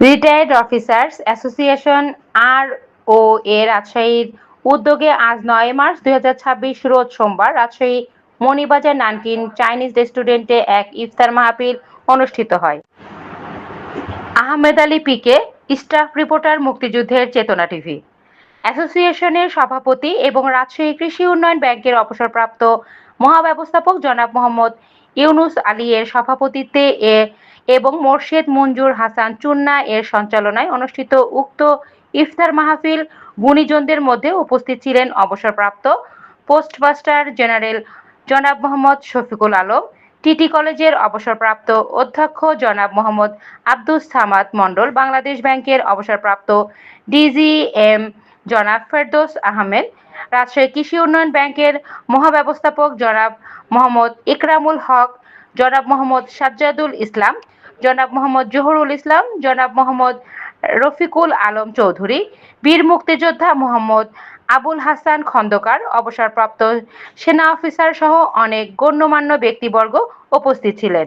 Retired officers association ও এর রাজশাহীর উদ্যোগে আজ ৯ মার্চ ২০২৬ রোজ সোমবার রাজশাহী মণিবাজার নানকিন চাইনিজ রেস্টুরেন্টে এক ইফতার মাহফিল অনুষ্ঠিত হয়। আহমেদ আলী পিকে, স্টাফ রিপোর্টার, মুক্তিযুদ্ধের চেতনা টিভি। অ্যাসোসিয়েশনের সভাপতি এবং রাজশাহী কৃষি উন্নয়ন ব্যাংকের অবসরপ্রাপ্ত মহাব্যবস্থাপক জনাব মোহাম্মদ ইউনুস আলী এর সভাপতিত্বে এবং মোর্শেদ মঞ্জুর হাসান চুন্না এর সঞ্চালনায় অনুষ্ঠিত উক্ত ইফতার মাহফিল গুণীজনদের মধ্যে উপস্থিত ছিলেন অবসরপ্রাপ্ত পোস্টমাস্টার জেনারেল জনাব মোহাম্মদ শফিকুল আলম, টিটি কলেজের অবসরপ্রাপ্ত অধ্যক্ষ জনাব মোহাম্মদ আব্দুস সামাদ মণ্ডল, বাংলাদেশ ব্যাংকের অবসরপ্রাপ্ত ডিজিএম জনাব ফেরদৌস আহমেদ, রাজশাহী কৃষি উন্নয়ন ব্যাংকের মহাব্যবস্থাপক জনাব মোহাম্মদ ইকরামুল হক, জনাব মোহাম্মদ সাজ্জাদুল ইসলাম, জনাব মোহাম্মদ জহুরুল ইসলাম, জনাব মোহাম্মদ রফিকুল আলম চৌধুরী, বীর মুক্তিযোদ্ধা মোহাম্মদ আবুল হাসান খন্দকার, অবসরপ্রাপ্ত সেনা অফিসার সহ অনেক গণ্যমান্য ব্যক্তিবর্গ উপস্থিত ছিলেন।